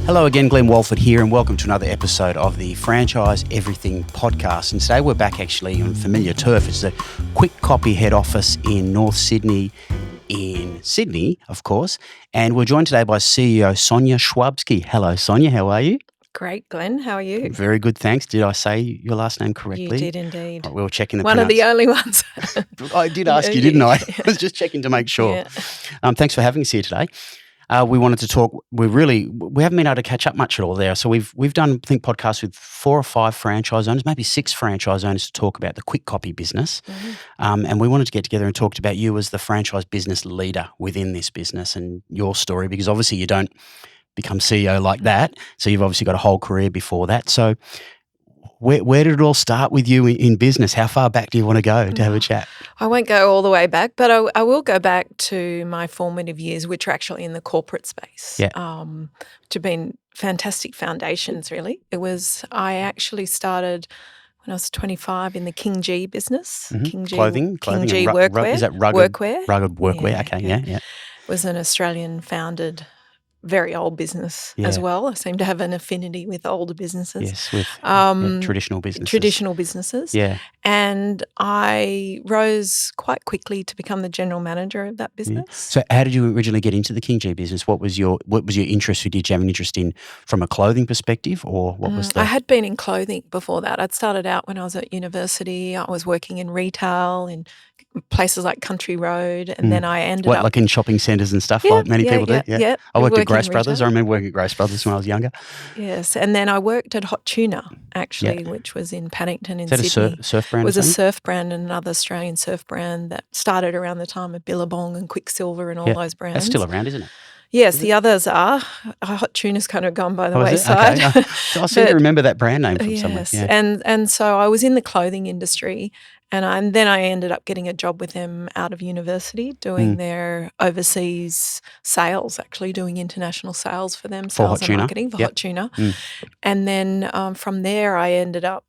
Hello again, Glenn Walford here, and welcome to another episode of the Franchise Everything podcast. And today we're back actually on familiar turf. It's the Kwik Kopy head office in North Sydney, of course. And we're joined today by CEO Sonia Shwabsky. Hello, Sonia. How are you? Great, Glenn. How are you? Very good, thanks. Did I say your last name correctly? You did indeed. Right, we were checking the One of the only ones. I did ask you, didn't I? I was just checking to make sure. Yeah. Thanks for having us here today. We wanted to talk. We haven't been able to catch up much at all there. So we've done, I think, podcasts with 4 or 5 franchise owners, maybe 6 franchise owners to talk about the Kwik Kopy business. Mm-hmm. And we wanted to get together and talk about you as the franchise business leader within this business and your story, because obviously you don't become CEO like that. So you've obviously got a whole career before that. So where did it all start with you in business? How far back do you want to go to have a chat? I won't go all the way back, but I will go back to my formative years, which are actually in the corporate space, which have been fantastic foundations, really. I actually started when I was 25 in the King G business. Mm-hmm. King G workwear. Is that rugged? Workwear. Rugged workwear. Okay, yeah. It was an Australian-founded, very old business as well. I seem to have an affinity with older businesses. Yes, with traditional businesses. Traditional businesses. Yeah. And I rose quite quickly to become the general manager of that business. Yeah. So how did you originally get into the King G business? What was your interest? Did you have an interest in from a clothing perspective, or what was I had been in clothing before that. I'd started out when I was at university. I was working in retail in places like Country Road, and then I ended up... like in shopping centres and stuff like many people do? Yeah. I worked at Grace Brothers. I remember working at Grace Brothers when I was younger. Yes, and then I worked at Hot Tuna, actually, which was in Paddington in Sydney. Is that a surf brand? It was a surf brand and another Australian surf brand that started around the time of Billabong and Quicksilver and all those brands. That's still around, isn't it? Yes, the others are. Hot Tuna's kind of gone by the wayside. Okay. I seem to remember that brand name from somewhere. Yes, and so I was in the clothing industry, and then I ended up getting a job with them out of university doing their overseas sales, actually doing international sales for them, sales and marketing for Hot Tuna. And then from there I ended up,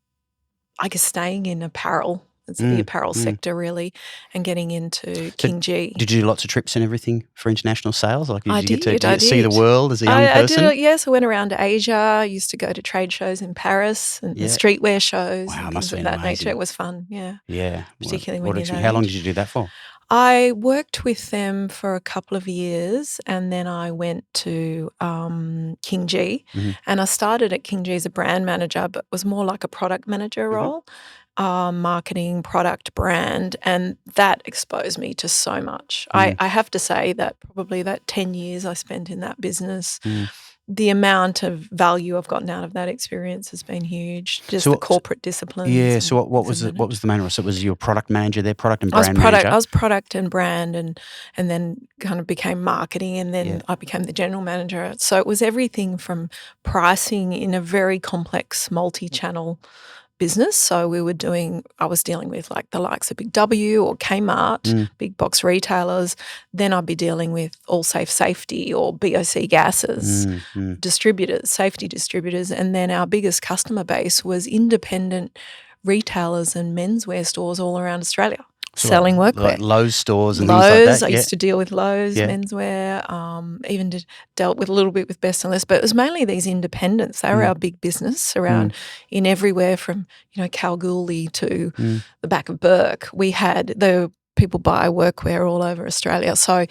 I guess, staying in apparel. It's the apparel sector, really, and getting into King G. Did you do lots of trips and everything for international sales? Like, did you get to I did. see the world as a young person? I did, yes. I went around to Asia. I used to go to trade shows in Paris and streetwear shows and things of that nature. It was fun, Yeah. Particularly when you're How long did you do that for? I worked with them for a couple of years, and then I went to King G, and I started at King G as a brand manager, but was more like a product manager role. Marketing, product, brand, and that exposed me to so much. I have to say that probably that 10 years I spent in that business, the amount of value I've gotten out of that experience has been huge. Just the corporate disciplines. Yeah. So what was the main role? So was you a product manager there, product and brand manager? I was product and brand, and then kind of became marketing, and then I became the general manager. So it was everything from pricing in a very complex multi-channel business. So I was dealing with like the likes of Big W or Kmart, big box retailers. Then I'd be dealing with Allsafe Safety or BOC Gases, distributors, safety distributors. And then our biggest customer base was independent retailers and menswear stores all around Australia. Selling workwear. Like Lowe's stores and things like that. I used to deal with Lowe's, menswear, even dealt with a little bit with Best and Less, but it was mainly these independents. They were our big business around in everywhere from, Kalgoorlie to the back of Burke. The people buy workwear all over Australia. So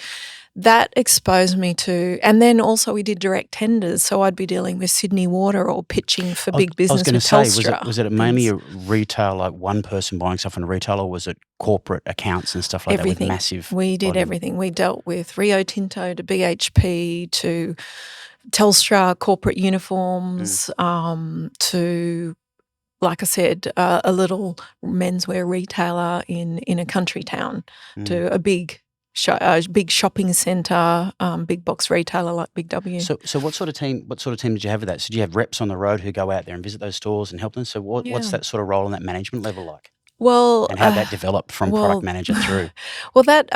that exposed me to, and then also we did direct tenders. So I'd be dealing with Sydney Water or pitching for big business with Telstra. Was it mainly a retail, like one person buying stuff in a retail, or was it corporate accounts and stuff like that with massive? We did everything. We dealt with Rio Tinto to BHP to Telstra, corporate uniforms, to, like I said, a little menswear retailer in a country town, to a big shopping centre, big box retailer like Big W. So what sort of team did you have with that? So do you have reps on the road who go out there and visit those stores and help them? So what's that sort of role on that management level like? Well, and how that developed from product manager through? Well, that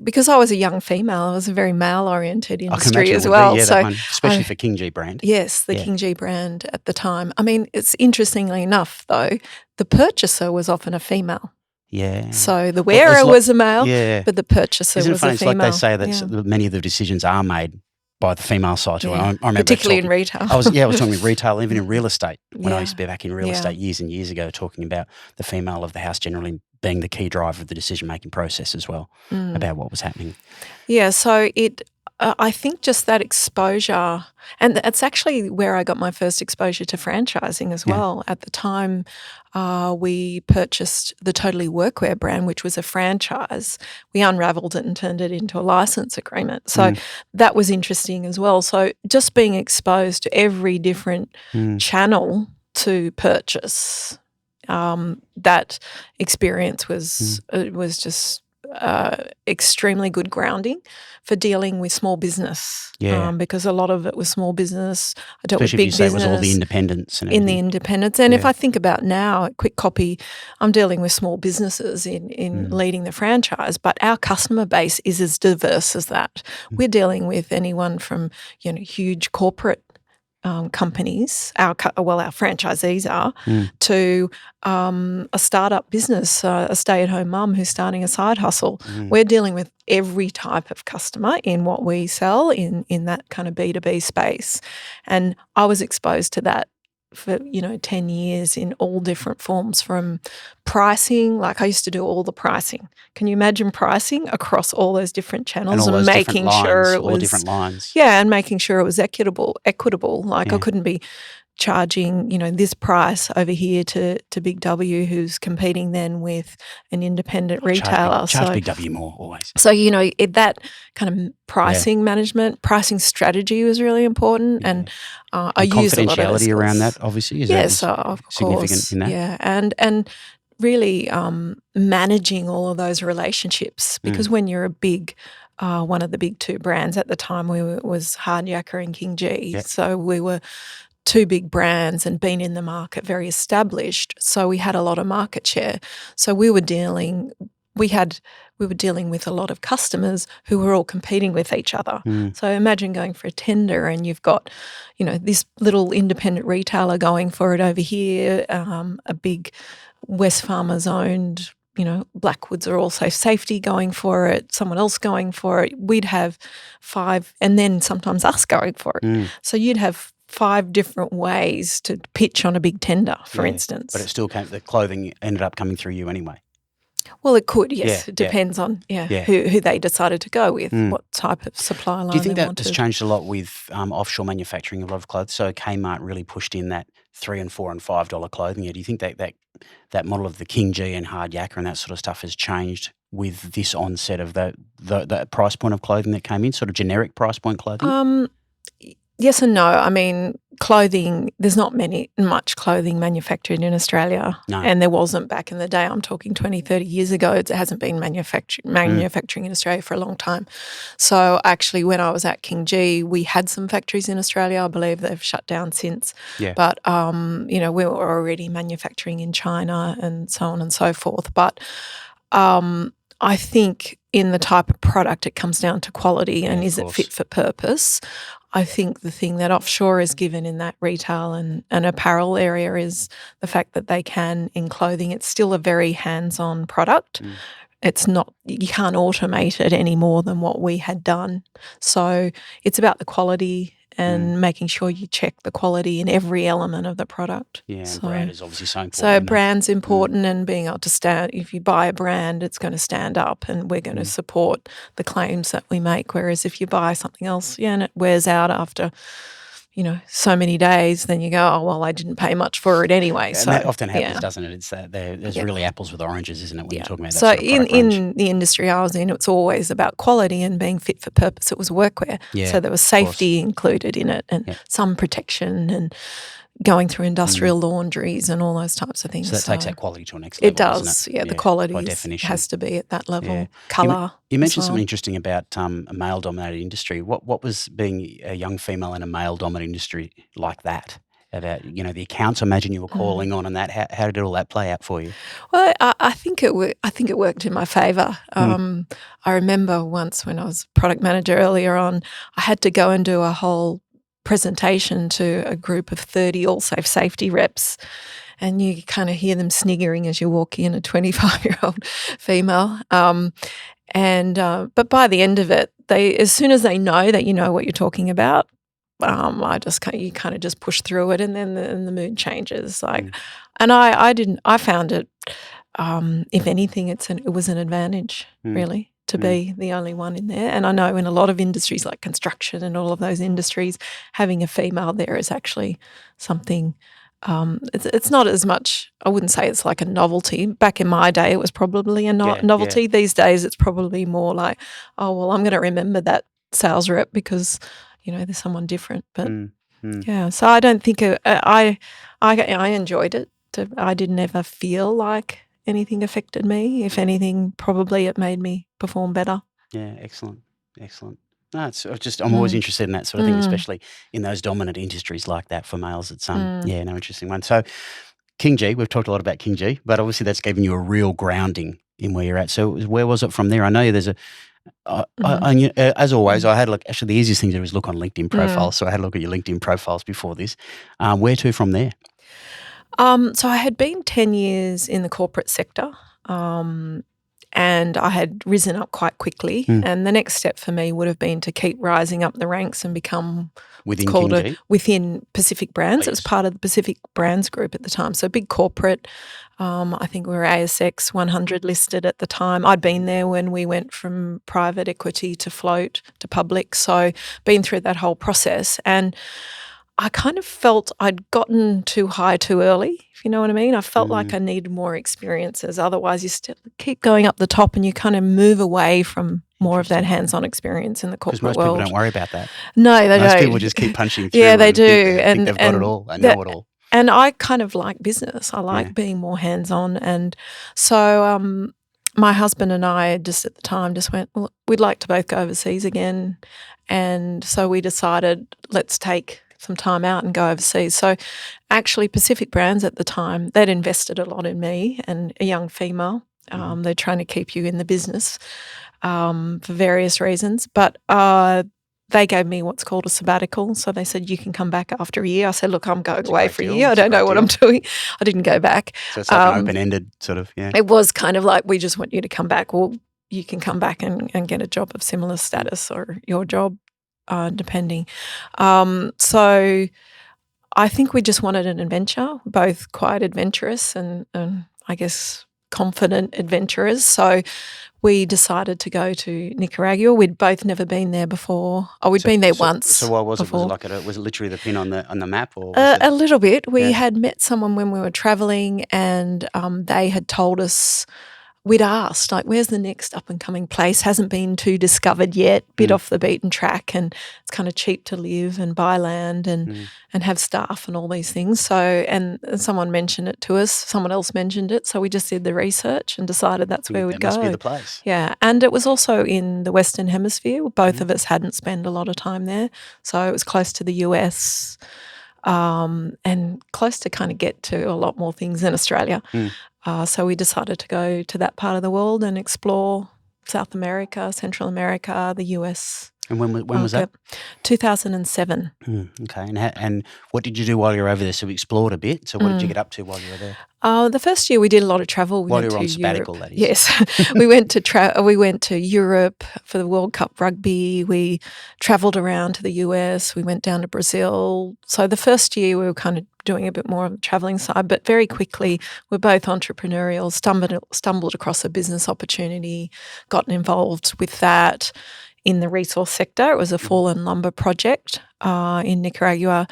because I was a young female, it was a very male-oriented industry as well. Especially for King G brand. Yes, the King G brand at the time. I mean, it's interestingly enough though, the purchaser was often a female. Yeah. So the wearer was a male, but the purchaser was a female. It's like they say that many of the decisions are made by the female side too. Yeah. I remember particularly in retail. I was talking in retail, even in real estate, when I used to be back in real Yeah. estate years and years ago, talking about the female of the house generally being the key driver of the decision-making process as well, about what was happening. Yeah, so I think just that exposure, and that's actually where I got my first exposure to franchising as well. At the time, we purchased the Totally Workwear brand, which was a franchise. We unravelled it and turned it into a license agreement. So that was interesting as well. So just being exposed to every different channel to purchase, that experience was just extremely good grounding for dealing with small business. Because a lot of it was small business. I dealt Especially with big if you say business. it was all the independents and in everything. the independents. And if I think about now at Kwik Kopy, I'm dealing with small businesses in leading the franchise, but our customer base is as diverse as that. We're dealing with anyone from huge corporate companies, our franchisees are, to a startup business, a stay-at-home mum who's starting a side hustle. We're dealing with every type of customer in what we sell in that kind of B2B space. And I was exposed to that for 10 years in all different forms, from pricing. Like I used to do all the pricing. Can you imagine pricing across all those different channels and all those making different sure lines, it all was the different lines? Yeah, and making sure it was equitable. Like I couldn't be charging this price over here to Big W, who's competing then with an independent retailer. Charge Big W more always. So that kind of pricing management, pricing strategy was really important, and I used a lot of those confidentiality around that, obviously, is of significant course in that. Yeah, and really managing all of those relationships, because when you're a big one of the big two brands at the time, was Hard Yakka and King G. So we were two big brands and been in the market, very established. So we had a lot of market share. So we were dealing with a lot of customers who were all competing with each other. So imagine going for a tender and you've got, this little independent retailer going for it over here, a big Wesfarmers owned, Blackwoods are also safety going for it, someone else going for it. We'd have 5, and then sometimes us going for it. So you'd have 5 different ways to pitch on a big tender, for instance. But it still came, the clothing ended up coming through you anyway. Well, it could, yes. It depends on who they decided to go with, what type of supply line. Do you think they that wanted. has changed a lot with offshore manufacturing of a lot of clothes? So Kmart really pushed in that $3 and $4 and $5 clothing. Do you think that model of the King G and Hard Yakka and that sort of stuff has changed with this onset of the price point of clothing that came in, sort of generic price point clothing? Yes and no. I mean, clothing, there's not much clothing manufactured in Australia. No. And there wasn't back in the day. I'm talking 20, 30 years ago. It hasn't been manufacturing in Australia for a long time. So actually, when I was at King G, we had some factories in Australia. I believe they've shut down since. Yeah. But, we were already manufacturing in China and so on and so forth. But I think in the type of product, it comes down to quality and is it fit for purpose. I think the thing that Offshore is given in that retail and apparel area is the fact that they can, in clothing, it's still a very hands-on product. It's not, you can't automate it any more than what we had done. So it's about the quality and making sure you check the quality in every element of the product. Yeah, and brand is obviously so important. So brand's important, and being able to stand, if you buy a brand, it's going to stand up and we're going to support the claims that we make. Whereas if you buy something else, and it wears out after, so many days, then you go, oh, well, I didn't pay much for it anyway. And that often happens, doesn't it? It's that there's really apples with oranges, isn't it, when you're talking about that sort of product range? In the industry I was in, it's always about quality and being fit for purpose. It was workwear. So there was safety included in it and some protection and going through industrial laundries and all those types of things. So that takes that quality to a next level, It does, doesn't it? the quality by definition has to be at that level. Yeah. Colour. You mentioned something interesting about a male-dominated industry. What was being a young female in a male-dominated industry like that? About the accounts, I imagine you were calling on, and that. How did all that play out for you? Well, I think it worked in my favour. I remember once when I was product manager earlier on, I had to go and do a whole presentation to a group of 30 Allsafe safety reps, and you kind of hear them sniggering as you walk in, a 25-year-old female. And but by the end of it, as soon as they know that you know what you're talking about, you kind of just push through it, and then the mood changes. And I found it. If anything, it was an advantage really to be the only one in there. And I know in a lot of industries like construction and all of those industries, having a female there is actually something. It's not as much. I wouldn't say it's like a novelty. Back in my day, it was probably a novelty. Yeah. These days, it's probably more like, oh well, I'm going to remember that sales rep because there's someone different. But yeah, so I don't think I enjoyed it. I didn't ever feel like anything affected me. If anything, probably it made me perform better. Yeah, excellent. No, I'm always interested in that sort of thing, especially in those dominant industries like that for males. It's interesting one. So King G, we've talked a lot about King G, but obviously that's given you a real grounding in where you're at. So where was it from there? I know there's as always, I had a look. Actually, the easiest thing to do is look on LinkedIn profiles. So I had a look at your LinkedIn profiles before this. Where to from there? So I had been 10 years in the corporate sector. And I had risen up quite quickly. And the next step for me would have been to keep rising up the ranks and become within Pacific Brands. It was part of the Pacific Brands group at the time. So big corporate. I think we were ASX 100 listed at the time. I'd been there when we went from private equity to float to public. So been through that whole process. And I kind of felt I'd gotten too high too early, if you know what I mean. I felt like I needed more experiences. Otherwise, you still keep going up the top and you kind of move away from more of that hands-on experience in the corporate world. Because most people don't worry about that. No, they don't. Most people just keep punching through. Yeah, they do. Think they've got it all. They know it all. And I kind of like business. I like being more hands-on. And so my husband and I just at the time just went, well, we'd like to both go overseas again. And so we decided, let's take some time out and go overseas. So actually Pacific Brands at the time, they'd invested a lot in me and a young female. They're trying to keep you in the business for various reasons. But they gave me what's called a sabbatical. So they said, you can come back after a year. I said, look, I'm going away for a year. I don't know what I'm doing. I didn't go back. So it's like an open-ended sort of, It was kind of like, we just want you to come back. Well, you can come back and get a job of similar status or your job. Depending. So I think we just wanted an adventure, both quite adventurous and I guess confident adventurers. So we decided to go to Nicaragua. We'd both never been there before. We'd been there once. So what was before. It? Was it literally the pin on the map? Or a little bit. We had met someone when we were travelling and they had told us, we'd asked, like, where's the next up-and-coming place? Hasn't been too discovered yet, bit off the beaten track, and it's kind of cheap to live and buy land and have staff and all these things. So, and someone mentioned it to us, someone else mentioned it, so we just did the research and decided that's where we'd go. That must be the place. Yeah, and it was also in the Western Hemisphere. Both of us hadn't spent a lot of time there, so it was close to the US and close to kind of get to a lot more things in Australia. So we decided to go to that part of the world and explore South America, Central America, the US. And when was that? 2007. Okay. And what did you do while you were over there? So we explored a bit. So what did you get up to while you were there? The first year we did a lot of travel. While you were on sabbatical, that is. Yes. we went to Europe for the World Cup rugby. We travelled around to the US. We went down to Brazil. So the first year we were kind of doing a bit more of the travelling side, but very quickly we're both entrepreneurial, stumbled across a business opportunity, gotten involved with that in the resource sector. It was a fallen lumber project in Nicaragua.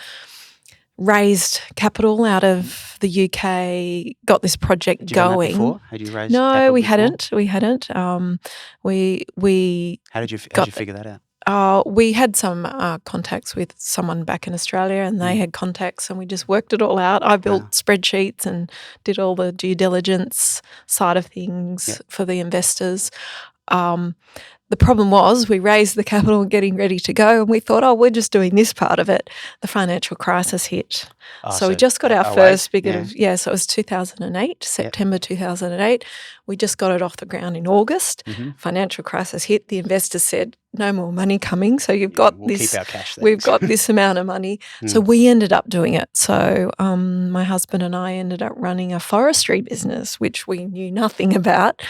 Raised capital out of the UK, got this project Had you going. Done that before? Had you raised No, capital we before? hadn't. We hadn't. How did you figure that out? We had some contacts with someone back in Australia and they had contacts and we just worked it all out. I built spreadsheets and did all the due diligence side of things for the investors. The problem was we raised the capital getting ready to go and we thought, we're just doing this part of it. The financial crisis hit. So we just got our first big so it was 2008, September 2008. We just got it off the ground in August. Financial crisis hit. The investors said, no more money coming. So you've got we'll this. Keep our cash then. We've got this amount of money. So we ended up doing it. So my husband and I ended up running a forestry business, which we knew nothing about.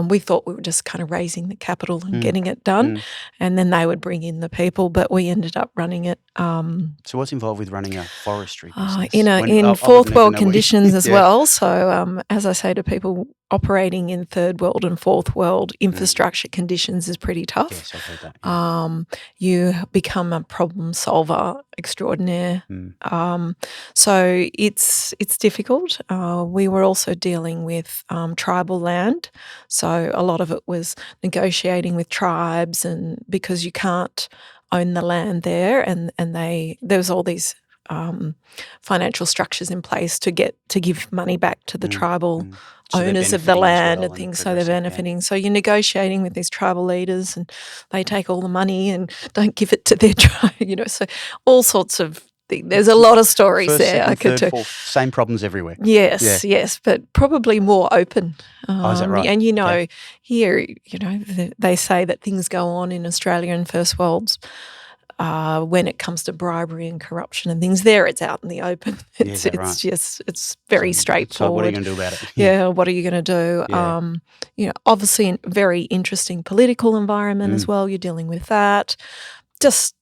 We thought we were just kind of raising the capital and getting it done, and then they would bring in the people, but we ended up running it. So what's involved with running a forestry business? In fourth world conditions as well. So as I say to people, operating in third world and fourth world infrastructure conditions is pretty tough. Yes, I've heard that. Yeah. You become a problem solver extraordinaire. So it's difficult. We were also dealing with tribal land. So a lot of it was negotiating with tribes, and because you can't own the land there, and there was all these financial structures in place to give money back to the tribal owners of the land and things, so they're benefiting. So you're negotiating with these tribal leaders, and they take all the money and don't give it to their tribe. So all sorts of things. There's a lot of stories First, there. Second, third, fourth, same problems everywhere. Yes, but probably more open. Is that right? And here, they say that things go on in Australia and first worlds. When it comes to bribery and corruption and things, there it's out in the open. It's very straightforward. So what are you going to do about it? Yeah, what are you going to do? Yeah. Obviously a very interesting political environment as well. You're dealing with that. Just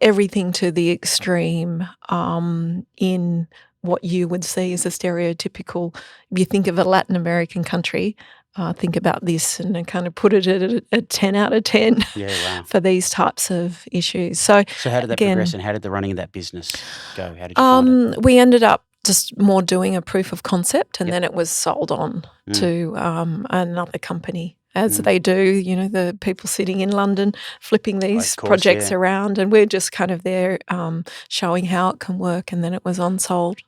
everything to the extreme in what you would see as a stereotypical. If you think of a Latin American country, think about this and kind of put it at a 10 out of 10 for these types of issues. So how did that progress, and how did the running of that business go? How did you find it? We ended up just more doing a proof of concept, and then it was sold on to another company, as they do, the people sitting in London flipping these projects around, and we're just kind of there showing how it can work, and then it was on-sold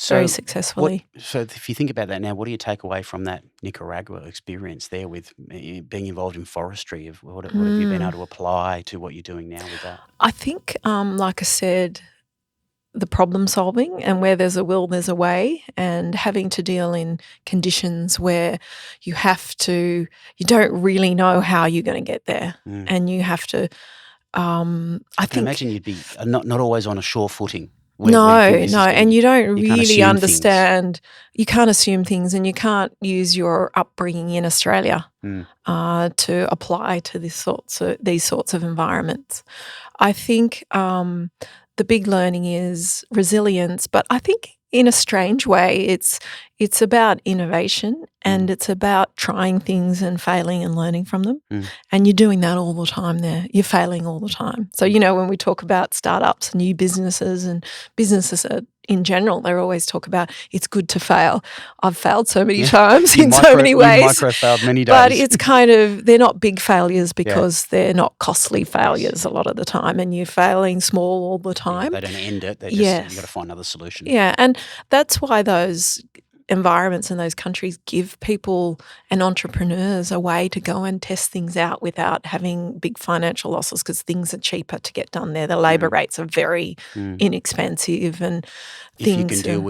very successfully. So if you think about that now, what do you take away from that Nicaragua experience there with being involved in forestry? What have you been able to apply to what you're doing now with that? I think, like I said, the problem solving, and where there's a will, there's a way, and having to deal in conditions where you don't really know how you're going to get there, and you have to, I can imagine you'd be not always on a sure footing. No, and you don't really understand. You can't assume things, and you can't use your upbringing in Australia to apply to these sorts of environments. I think the big learning is resilience, but I think in a strange way, it's about innovation, and it's about trying things and failing and learning from them. And you're doing that all the time there. You're failing all the time. So, when we talk about startups and new businesses and businesses in general, they always talk about it's good to fail. I've failed so many times in so many ways. You micro-failed many days. But it's kind of, they're not big failures because they're not costly failures a lot of the time, and you're failing small all the time. They don't end it. They just, you've got to find another solution. Yeah, and that's why those environments in those countries give people and entrepreneurs a way to go and test things out without having big financial losses, because things are cheaper to get done there. The labour rates are very inexpensive, and if you can deal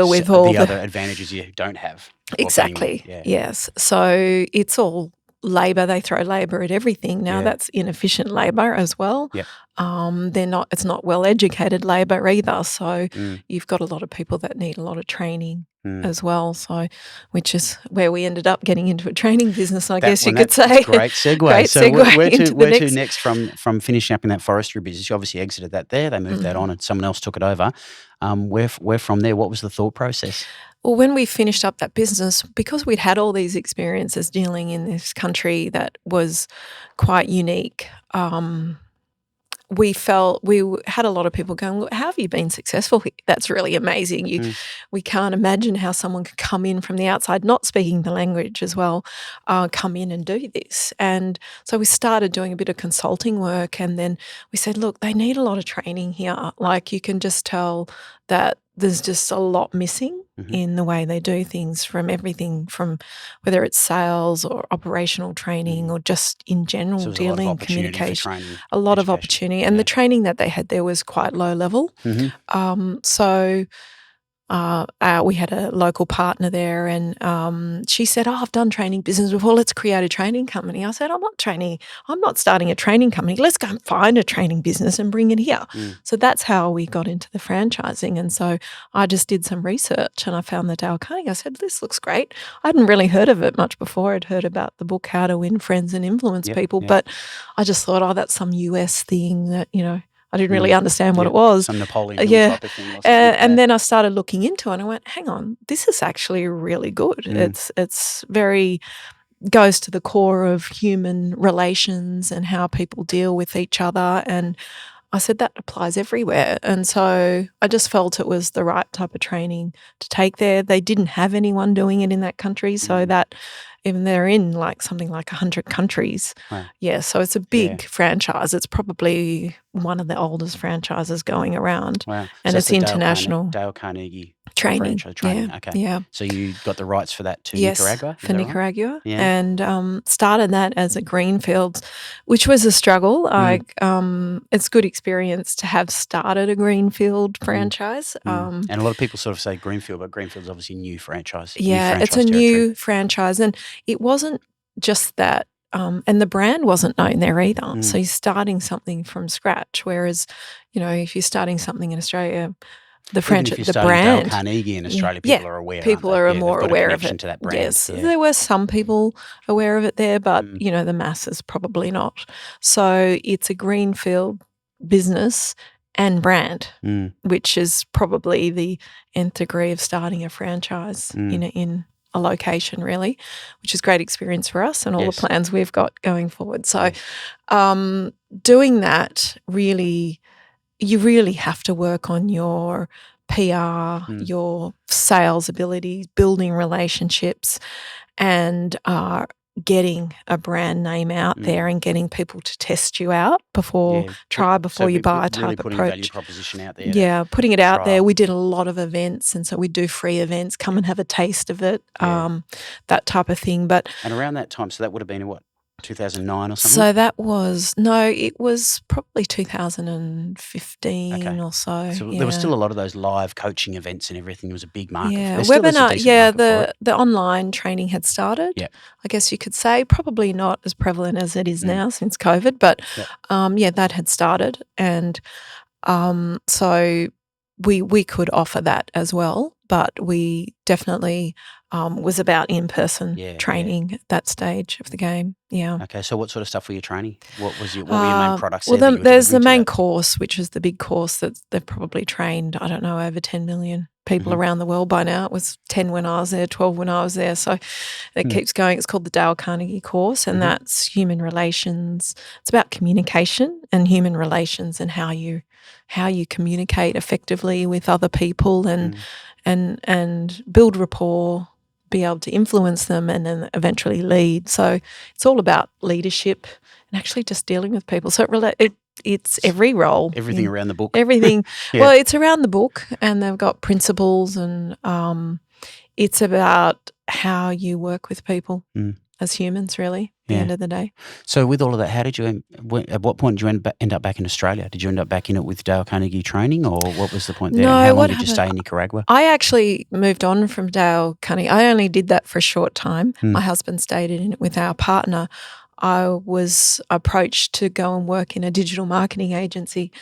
with all the other advantages you don't have. Exactly. Yes. So it's all labour. They throw labour at everything now. That's inefficient labour as well. It's not well educated labour either. So you've got a lot of people that need a lot of training as well. So, which is where we ended up getting into a training business, I guess you could say. Great segue. Where to next from finishing up in that forestry business? You obviously exited that there. They moved that on, and someone else took it over. Where from there? What was the thought process? Well, when we finished up that business, because we'd had all these experiences dealing in this country that was quite unique, we had a lot of people going, "Look, how have you been successful? That's really amazing. We can't imagine how someone could come in from the outside, not speaking the language as well, come in and do this." And so we started doing a bit of consulting work, and then we said, "Look, they need a lot of training here. Like, you can just tell that there's just a lot missing in the way they do things, from everything from whether it's sales or operational training or just in general dealing, communication. A lot of opportunity. And the training that they had there was quite low level. So we had a local partner there, and she said, "Oh, I've done training business before. Let's create a training company." I said, "I'm not starting a training company. Let's go and find a training business and bring it here." So that's how we got into the franchising. And so I just did some research and I found the Dale Carnegie. I said, "This looks great." I hadn't really heard of it much before. I'd heard about the book How to Win Friends and Influence People, but I just thought, oh, that's some US thing that, I didn't really understand what it was. Some Napoleon Hill type of thing. And then I started looking into it and I went, hang on, this is actually really good. It's very goes to the core of human relations and how people deal with each other. And I said that applies everywhere. And so I just felt it was the right type of training to take there. They didn't have anyone doing it in that country, so that even they're in something like 100 countries. Wow. Yeah, so it's a big franchise. It's probably one of the oldest franchises going around. Wow. And so it's international. Dale Carnegie Training. Training. Yeah. Okay. Yeah. So you got the rights for that to Yes, Nicaragua? for Nicaragua. Yeah. And started that as a greenfield, which was a struggle. It's good experience to have started a greenfield franchise. And a lot of people sort of say greenfield, but greenfield's obviously new franchise. Yeah, it's a new franchise. And it wasn't just that. And the brand wasn't known there either. So you're starting something from scratch. Whereas, if you're starting something in Australia, the brand, Dale Carnegie in Australia, people are aware. People are more aware of it. To that brand. Yes, there were some people aware of it there, but the masses probably not. So it's a greenfield business and brand, which is probably the nth degree of starting a franchise in a location, really, which is great experience for us and all the plans we've got going forward. So doing that really. You really have to work on your PR, your sales abilities, building relationships, and getting a brand name out there and getting people to test you out before you buy type really putting approach. Value proposition out there. Yeah, putting it out there. We did a lot of events, and so we do free events. Come and have a taste of it, that type of thing. And around that time, so that would have been what? 2009 or something? So it was probably 2015 or so. So there was still a lot of those live coaching events and everything. It was a big market. Yeah, webinar. The online training had started. Yeah. I guess you could say probably not as prevalent as it is now since COVID, but that had started, and so we could offer that as well. But we definitely was about in-person training at that stage of the game. Yeah. Okay. So what sort of stuff were you training? What were your main products? Well, there's the main course, which is the big course that they've probably trained, I don't know, over 10 million people around the world by now. It was 10 when I was there, 12 when I was there. So it keeps going. It's called the Dale Carnegie course, and that's human relations. It's about communication and human relations and how you communicate effectively with other people and build rapport, be able to influence them, and then eventually lead. So it's all about leadership and actually just dealing with people. So it's every role. Everything around the book. Everything. Well, it's around the book, and they've got principles, and it's about how you work with people as humans, really, at the end of the day. So with all of that, how did you at what point did you end up back in Australia? Did you end up back in it with Dale Carnegie Training, or what was the point there? No, how long did you stay in Nicaragua? I actually moved on from Dale Carnegie. I only did that for a short time. My husband stayed in it with our partner. I was approached to go and work in a digital marketing agency.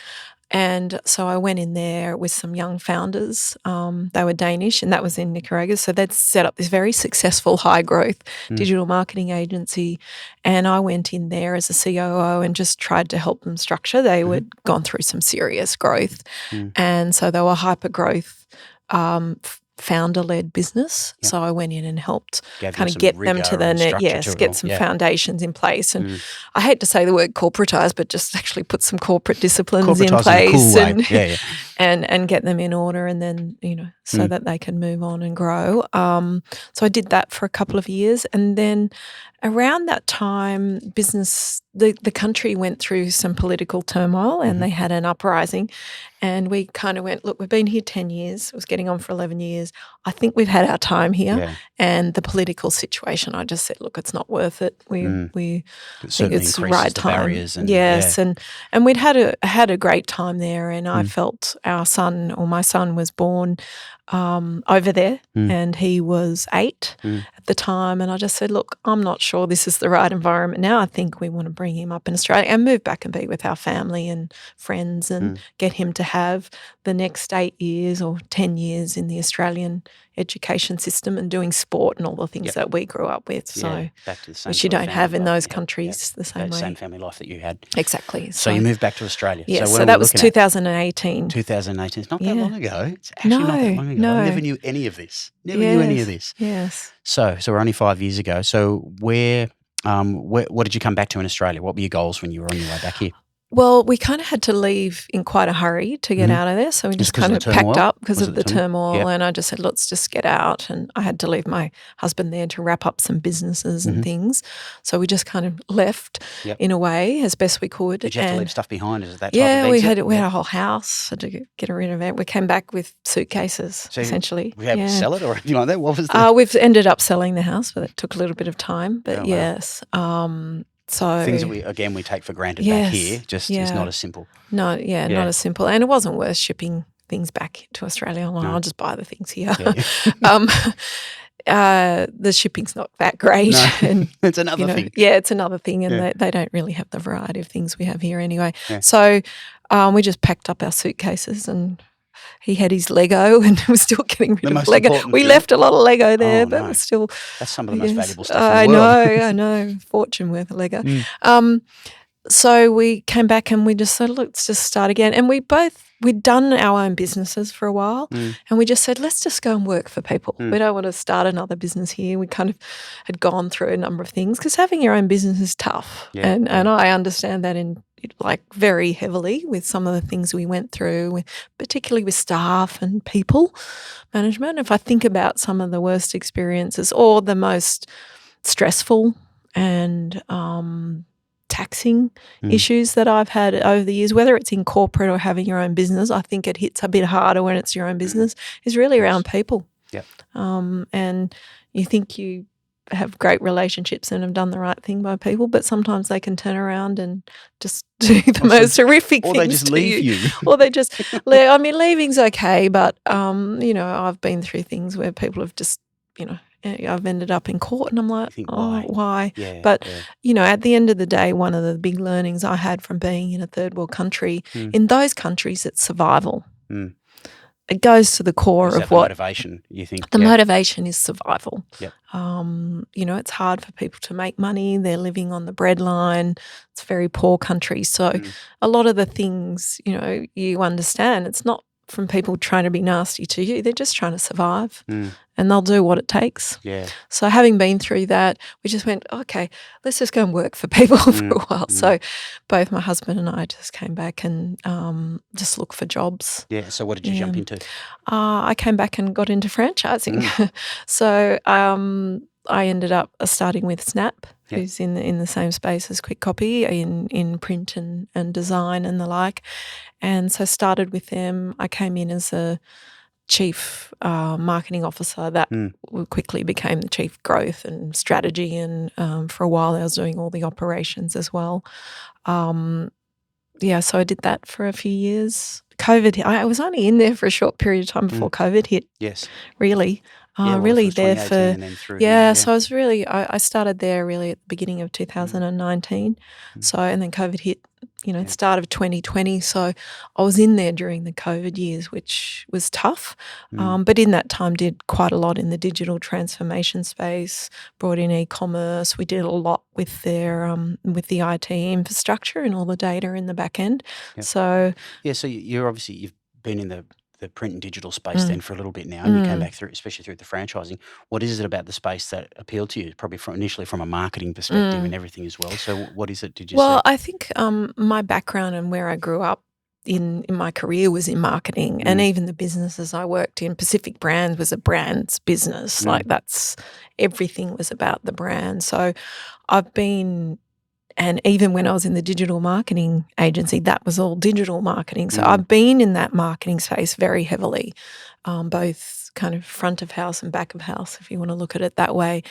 And so I went in there with some young founders. They were Danish, and that was in Nicaragua. So they'd set up this very successful high-growth digital marketing agency. And I went in there as a COO and just tried to help them structure. They had gone through some serious growth. And so they were hyper-growth founder-led business. Yep. So I went in and helped kind of get them to the net, get some foundations in place. And I hate to say the word corporatise, but just actually put some corporate disciplines in place and get them in order, and then, so that they can move on and grow. So I did that for a couple of years, and then around that time, the country went through some political turmoil, and they had an uprising, and we kind of went, look, we've been here 10 years. It was getting on for 11 years. I think we've had our time here, and the political situation, I just said, look, it's not worth it. We think it's the right time. And we'd had a great time there, and I felt my son was born over there, and he was 8 at the time. And I just said, look, I'm not sure this is the right environment now. I think we want to bring him up in Australia and move back and be with our family and friends and get him to have the next 8 years or 10 years in the Australian education system and doing sport and all the things that we grew up with. So, back to the same which you sort of don't have in family those life. countries the same way. Same family life that you had. Exactly. So you moved back to Australia. Yeah, so so that was 2018. 2018. It's not that long ago. It's actually not that long ago. No. I never knew any of this. Never knew any of this. Yes. So we're only 5 years ago. So where, what did you come back to in Australia? What were your goals when you were on your way back here? Well, we kind of had to leave in quite a hurry to get out of there. So we just kind of packed up because of the turmoil. And I just said, let's just get out. And I had to leave my husband there to wrap up some businesses and things. So we just kind of left in a way as best we could. Did you have to leave stuff behind? Is it that type of exit? we had a whole house. Had to get rid of it. We came back with suitcases, essentially. We had to sell it or anything like that? What was that? We've ended up selling the house, but it took a little bit of time. But yes. So things that we take for granted back here just is not as simple. Not as simple. And it wasn't worth shipping things back to Australia. I'll just buy the things here. The shipping's not that great. No, and it's another thing. Yeah, it's another thing. And they don't really have the variety of things we have here anyway. Yeah. So we just packed up our suitcases and he had his Lego and was still getting rid of Lego. We left a lot of Lego there, but we're still. That's some of the most valuable stuff in the world. I know. Fortune worth of Lego. So we came back and we just said, let's just start again. And we'd done our own businesses for a while and we just said, let's just go and work for people. We don't want to start another business here. We kind of had gone through a number of things because having your own business is tough. And I understand that very heavily with some of the things we went through, particularly with staff and people management. If I think about some of the worst experiences or the most stressful and taxing issues that I've had over the years, whether it's in corporate or having your own business, I think it hits a bit harder when it's your own business, is really around people. Yep. And you think you have great relationships and have done the right thing by people, but sometimes they can turn around and just do the most horrific things. Or they just leave you. Or they just leave. I mean, leaving's okay, but, I've been through things where people have just, I've ended up in court and I'm like, why? Yeah, but, at the end of the day, one of the big learnings I had from being in a third world country, in those countries, it's survival. It goes to the core of what motivation, you think? The motivation is survival. Yep. It's hard for people to make money. They're living on the breadline. It's a very poor country. So a lot of the things, you understand, it's not from people trying to be nasty to you. They're just trying to survive and they'll do what it takes. Yeah. So having been through that, we just went, okay, let's just go and work for people for a while. So both my husband and I just came back and just looked for jobs. Yeah. So what did you jump into? I came back and got into franchising. So I ended up starting with Snap, who's in the same space as Kwik Kopy in print and design and the like. And so started with them. I came in as a chief marketing officer that quickly became the chief growth and strategy. And for a while I was doing all the operations as well. So I did that for a few years. COVID hit. I was only in there for a short period of time before COVID hit. Yes. Really. Really there for so I was really I started there really at the beginning of 2019. So and then COVID hit, start of 2020. So I was in there during the COVID years, which was tough. But in that time did quite a lot in the digital transformation space, brought in e-commerce. We did a lot with their with the IT infrastructure and all the data in the back end. Yep. So you've been in the print and digital space then for a little bit now, and you came back through, especially through the franchising. What is it about the space that appealed to you? Probably initially from a marketing perspective and everything as well. So what is it? Did you say? Well, I think my background and where I grew up in my career was in marketing, and even the businesses I worked in, Pacific Brands was a brands business. Like everything was about the brand. So I've been. And even when I was in the digital marketing agency, that was all digital marketing. So I've been in that marketing space very heavily, both kind of front of house and back of house, if you want to look at it that way.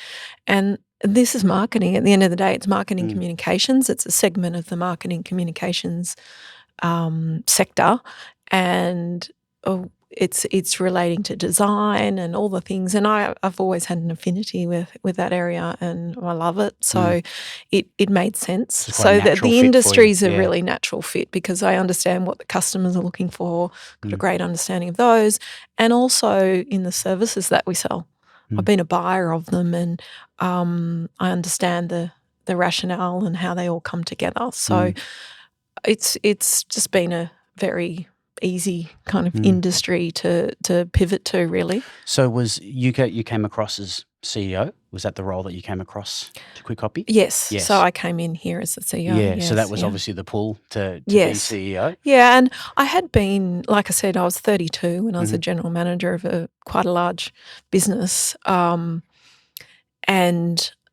And this is marketing. At the end of the day, it's marketing communications. It's a segment of the marketing communications sector. And it's relating to design and all the things, and I've always had an affinity with that area, and I love it. So it made sense. It's quite a So that natural the fit for you. industry is a Yeah. really natural fit because I understand what the customers are looking for, got a great understanding of those, and also in the services that we sell. I've been a buyer of them, and I understand the rationale and how they all come together. So it's just been a very easy kind of industry to pivot to, really. So you came across as CEO? Was that the role that you came across to Kwik Kopy? Yes. Yes. So I came in here as the CEO. Yeah. Yes, So that was yeah. obviously the pull to be Yes. CEO. Yeah, and I had been, like I said, I was 32 when I was a general manager of quite a large business, and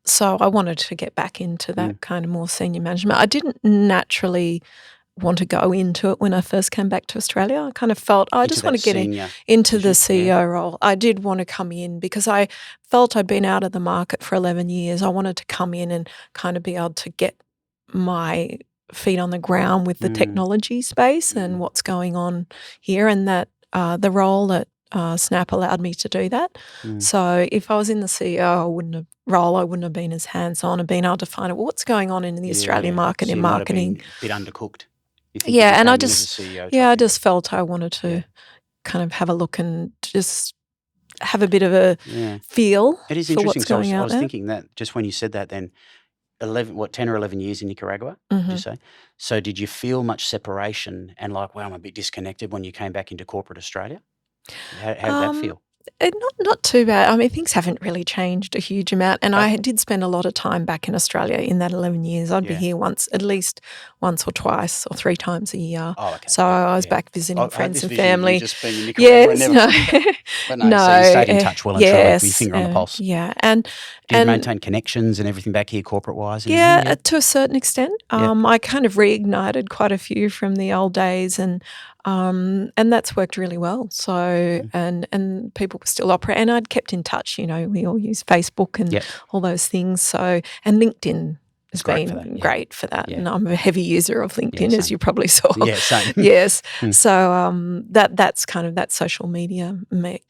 so I wanted to get back into that kind of more senior management. I didn't naturally want to go into it when I first came back to Australia. I kind of felt I just want to get into the CEO role. I did want to come in because I felt I'd been out of the market for 11 years. I wanted to come in and kind of be able to get my feet on the ground with the technology space and what's going on here, and that the role at Snap allowed me to do that. So if I was in the CEO I wouldn't have been as hands-on and been able to find out what's going on in the Australian market So in you might have marketing. been a bit undercooked. Yeah, and I I just felt I wanted to kind of have a look and just have a bit of a feel It is for interesting. what's So going I out was there. thinking that just when you said that, then 10 or 11 years in Nicaragua, did you say? So did you feel much separation and like, wow, I'm a bit disconnected when you came back into corporate Australia? How did that feel? Not too bad. I mean, things haven't really changed a huge amount, and I did spend a lot of time back in Australia in that 11 years. I'd be here at least once or twice or 3 times a year. Oh, okay. So I was back visiting friends and family. You just been in Nicaragua and never. But no, so you stayed in touch well and truly with your finger on the pulse. Yeah, and Did you maintain connections and everything back here corporate-wise? Yeah, to a certain extent. I kind of reignited quite a few from the old days, and that's worked really well. So and people were still operating, and I'd kept in touch. You know, we all use Facebook and all those things. So and LinkedIn has been great for that. And I'm a heavy user of LinkedIn, as you probably saw. Yeah, same. Yes. So that's kind of that social media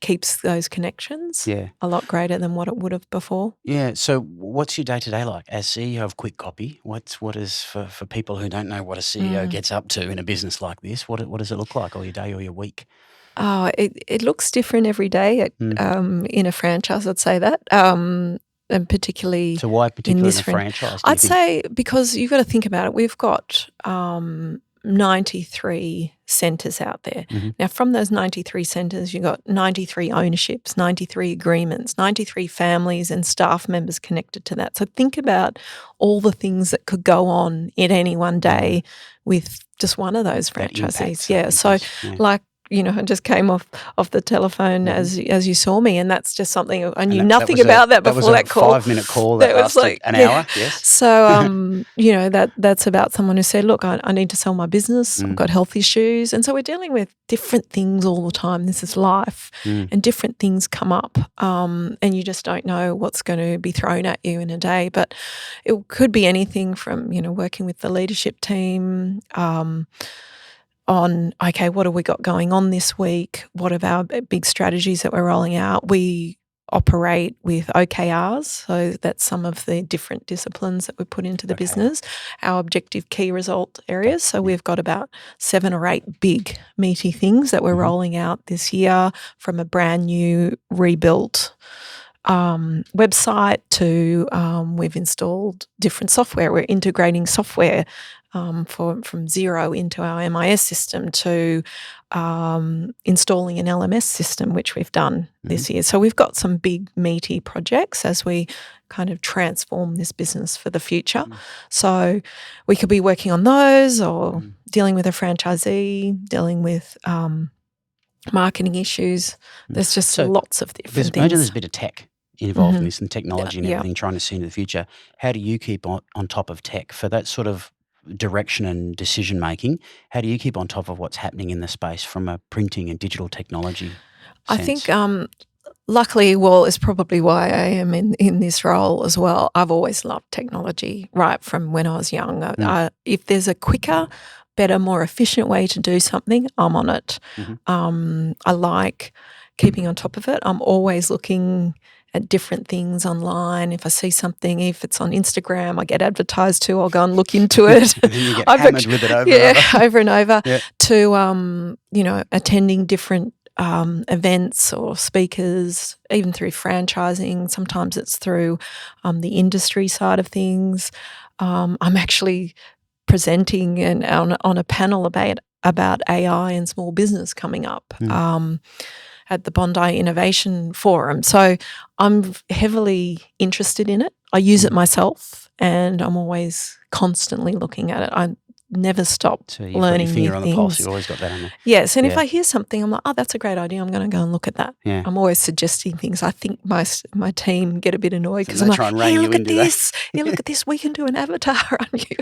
keeps those connections a lot greater than what it would have before. Yeah. So what's your day-to-day like as CEO of Kwik Kopy? What is for people who don't know what a CEO gets up to in a business like this, what does it look like, or your day or your week? Oh, it looks different every day in a franchise, I'd say that. And particularly So why particularly in a franchise? I'd say because you've got to think about it. We've got 93 centres out there. Now, from those 93 centres, you've got 93 ownerships, 93 agreements, 93 families and staff members connected to that. So think about all the things that could go on in any one day with just one of those franchisees. Yeah. So like, you know, I just came off the telephone as you saw me, and that's just something I knew nothing about that before that call. That was a 5-minute call that lasted like an hour. Yes. So you know, that's about someone who said, look, I need to sell my business. I've got health issues, and so we're dealing with different things all the time. This is life, and different things come up, and you just don't know what's going to be thrown at you in a day. But it could be anything from, you know, working with the leadership team. On, okay, what have we got going on this week? What are our big strategies that we're rolling out? We operate with OKRs, so that's some of the different disciplines that we put into the business, our objective key result areas. So we've got about 7 or 8 big meaty things that we're rolling out this year, from a brand new rebuilt website to we've installed different software. We're integrating software from zero into our MIS system to installing an LMS system, which we've done this year. So we've got some big meaty projects as we kind of transform this business for the future. So we could be working on those, or dealing with a franchisee, dealing with marketing issues. There's just lots of different things. Imagine there's a bit of tech involved in this, and technology and everything, trying to see into the future. How do you keep on top of tech for that sort of direction and decision making? How do you keep on top of what's happening in the space from a printing and digital technology sense? I think luckily, well, it's probably why I am in this role as well. I've always loved technology right from when I was young. If there's a quicker, better, more efficient way to do something, I'm on it. I like keeping on top of it. I'm always looking at different things online. If I see something, if it's on Instagram, I get advertised to, I'll go and look into it. And then you get hammered with it over and over. over and over. Yeah. To, attending different events or speakers, even through franchising. Sometimes it's through the industry side of things. I'm actually presenting on a panel about AI and small business coming up at the Bondi Innovation Forum. So I'm heavily interested in it. I use it myself, and I'm always constantly looking at it. I never stop So you've learning got your finger new on things. the pulse. You've always got that on there. Yes, and if I hear something, I'm like, oh, that's a great idea. I'm going to go and look at that. Yeah. I'm always suggesting things. I think my team get a bit annoyed because So I'm they like, try and rein hey, you look in, at do they? this. Yeah, look at this. We can do an avatar on you.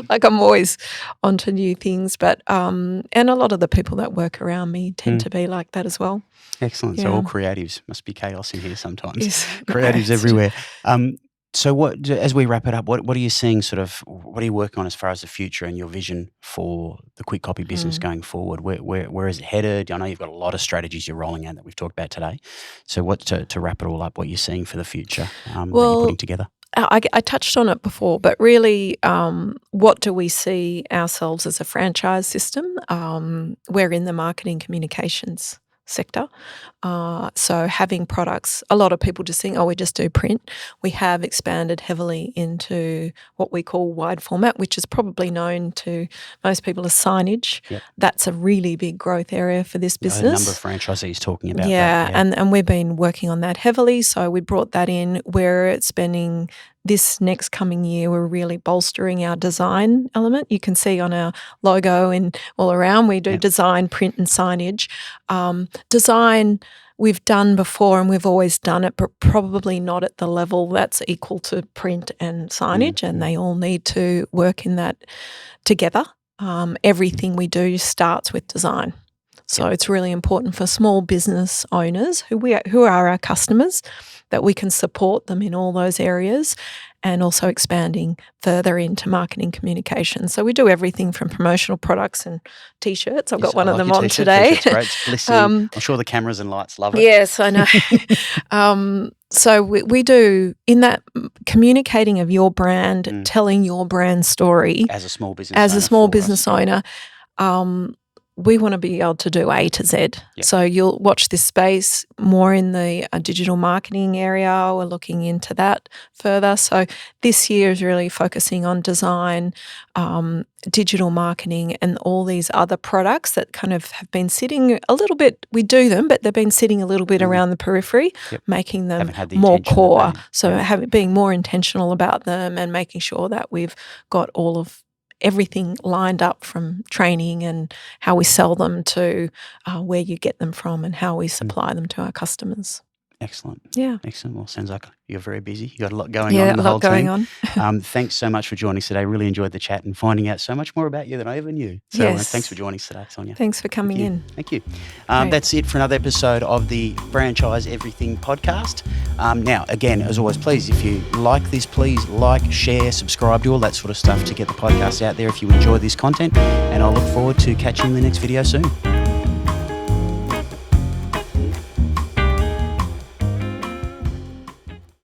Like, I'm always onto new things. But and a lot of the people that work around me tend to be like that as well. Excellent. Yeah. So all creatives, must be chaos in here sometimes. Yes. Creatives No, everywhere. So as we wrap it up, what are you seeing what are you working on as far as the future and your vision for the Kwik Kopy business going forward? Where is it headed? I know you've got a lot of strategies you're rolling out that we've talked about today. So to wrap it all up, what you're seeing for the future that you're putting together? I touched on it before, but really, what do we see ourselves as a franchise system? We're in the marketing communications sector. So having products, a lot of people just think, oh, we just do print. We have expanded heavily into what we call wide format, which is probably known to most people as signage. Yep. That's a really big growth area for this I heard business. a number of franchisees talking about Yeah, that. and we've been working on that heavily. So we brought that in. We're spending this next coming year, we're really bolstering our design element. You can see on our logo and all around, we do design, print and signage. Design we've done before and we've always done it, but probably not at the level that's equal to print and signage, and they all need to work in that together. Everything we do starts with design. So it's really important for small business owners who are our customers, that we can support them in all those areas, and also expanding further into marketing communication. So we do everything from promotional products and T-shirts. I've got one of them on today. T-shirt's great. It's glistening. I'm sure the cameras and lights love it. Yes, I know. So we do in that communicating of your brand, telling your brand story as a small business owner. We want to be able to do A to Z. Yep. So you'll watch this space more in the digital marketing area. We're looking into that further. So this year is really focusing on design, digital marketing, and all these other products that kind of have been sitting a little bit. We do them, but they've been sitting a little bit around the periphery, making them more core. So being more intentional about them and making sure that we've got all of everything lined up, from training and how we sell them to where you get them from and how we supply them to our customers. Excellent. Yeah. Excellent. Well, sounds like you're very busy. You've got a lot going on in the whole team. On. Thanks so much for joining us today. Really enjoyed the chat and finding out so much more about you than I ever knew. So thanks for joining us today, Sonia. Thanks for coming in. Thank you. That's it for another episode of the Franchise Everything podcast. Now, again, as always, please, if you like this, please like, share, subscribe, do all that sort of stuff to get the podcast out there if you enjoy this content. And I look forward to catching you in the next video soon.